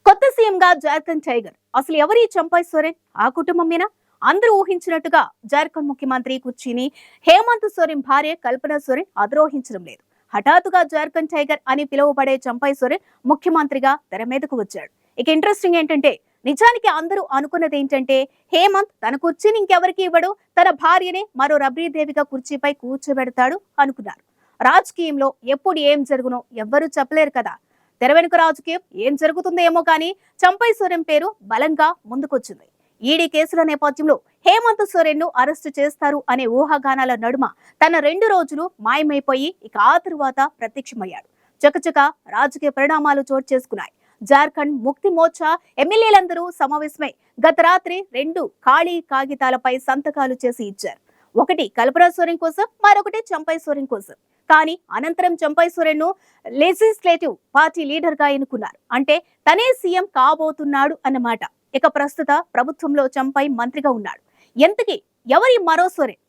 కొత్త సీఎంగా జార్ఖండ్ టైగర్ అసలు ఎవరి చంపై సోరెన్ ఆ కుటుంబమేనా? అందరూ ఊహించినట్టుగా జార్ఖండ్ ముఖ్యమంత్రి కుర్చీని హేమంత్ సోరెన్ భార్య కల్పన సోరెన్ అధిరోహించడం లేదు. హఠాత్తుగా జార్ఖండ్ టైగర్ అని పిలువబడే చంపై సోరెన్ ముఖ్యమంత్రిగా తెర మీదకు వచ్చాడు. ఇక ఇంట్రెస్టింగ్ ఏంటంటే నిజానికి అందరూ అనుకున్నది ఏంటంటే హేమంత్ తన కుర్చీని ఇంకెవరికి ఇవ్వడు, తన భార్యనే మరో రబ్రీదేవిగా కుర్చీపై కూర్చోబెడతాడు అనుకున్నారు. రాజకీయంలో ఎప్పుడు ఏం జరుగునో ఎవ్వరూ చెప్పలేరు కదా. తెర వెనుక రాజకీయం ఏం జరుగుతుందేమో కానీ చంపై సోరెన్ పేరు బలంగా ముందుకొచ్చింది. ఈడీ కేసుల నేపథ్యంలో హేమంత్ సోరెన్ ను అరెస్టు చేస్తారు అనే ఊహాగానాల నడుమ తన 2 రోజులు మాయమైపోయి ఇక ఆ తరువాత ప్రత్యక్షమయ్యాడు. చకచక రాజకీయ పరిణామాలు చోటు చేసుకున్నాయి. జార్ఖండ్ ముక్తి మోర్చా ఎమ్మెల్యేలందరూ సమావేశమై గత రాత్రి 2 ఖాళీ కాగితాలపై సంతకాలు చేసి ఇచ్చారు. ఒకటి కల్పన సోరెన్ కోసం, మరొకటి చంపై సోరెన్ కోసం. కానీ అనంతరం చంపై సోరెన్ ను లెజిస్లేటివ్ పార్టీ లీడర్ గా ఎన్నుకున్నారు. అంటే తనే సీఎం కాబోతున్నాడు అన్నమాట. ఇక ప్రస్తుత ప్రభుత్వంలో చంపై మంత్రిగా ఉన్నాడు. ఎంతకీ ఎవరి మరో సోరెన్?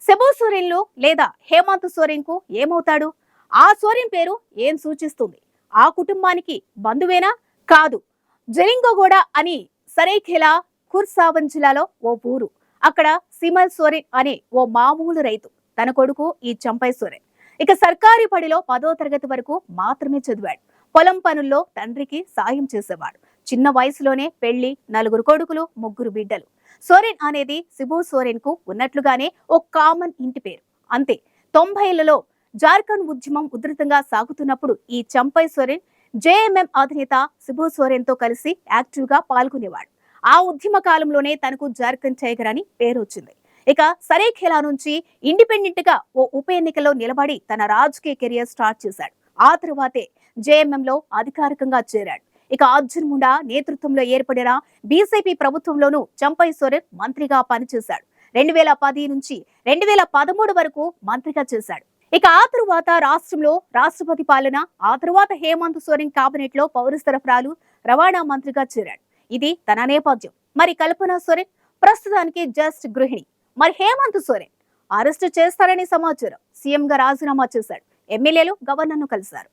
సెబో సోరెన్లు లేదా హేమంత్ సోరెన్ కు ఏమవుతాడు? ఆ సోరెన్ పేరు ఏం సూచిస్తుంది? ఆ కుటుంబానికి బంధువేనా? కాదు. జెలింగోగోడ అని సరైఖేలా ఖుర్సావన్ జిల్లాలో ఓ ఊరు. అక్కడ సిమల్ సోరెన్ అనే ఓ మామూలు రైతు. తన కొడుకు ఈ చంపై సోరెన్. ఇక సర్కారీ బడిలో 10వ తరగతి వరకు మాత్రమే చదివాడు. పొలం పనుల్లో తండ్రికి సాయం చేసేవాడు. చిన్న వయసులోనే పెళ్లి, 4 కొడుకులు, 3 బిడ్డలు. సోరెన్ అనేది సిబు సోరెన్ కు ఉన్నట్లుగానే ఓ కామన్ ఇంటి పేరు. అంతే. 90లలో జార్ఖండ్ ఉద్యమం ఉధృతంగా సాగుతున్నప్పుడు ఈ చంపై సోరెన్ జేఎంఎం అధినేత సిబు సోరెన్ తో కలిసి యాక్టివ్ గా పాల్గొనేవాడు. ఆ ఉద్యమ కాలంలోనే తనకు జార్ఖండ్ టైగర్ అని పేరు వచ్చింది. ఇక సరైఖేలా నుంచి ఇండిపెండెంట్ గా ఓ ఉప ఎన్నికలో నిలబడి తన రాజకీయ కెరియర్ స్టార్ట్ చేశాడు. ఆ తరువాతే జేఎంఎం లో అధికారికంగా చేరాడు. ఇక అర్జున్ ముండా నేతృత్వంలో ఏర్పడిన బీజేపీ ప్రభుత్వంలోనూ చంపై సోరెన్ మంత్రిగా పనిచేశాడు. 2010 నుంచి 2013 వరకు మంత్రిగా చేశాడు. ఇక ఆ తరువాత రాష్ట్రంలో రాష్ట్రపతి పాలన, ఆ తరువాత హేమంత్ సోరెన్ కేబినెట్ లో పౌర సరఫరాలు, రవాణా మంత్రిగా చేరాడు. ఇది తన నేపథ్యం. మరి కల్పన సోరెన్ ప్రస్తుతానికి జస్ట్ గృహిణి. మరి హేమంత్ సోరెన్ అరెస్టు చేస్తారని సమాచారం. సీఎం గా రాజీనామా చేశాడు. ఎమ్మెల్యేలు గవర్నర్ ను కలిశారు.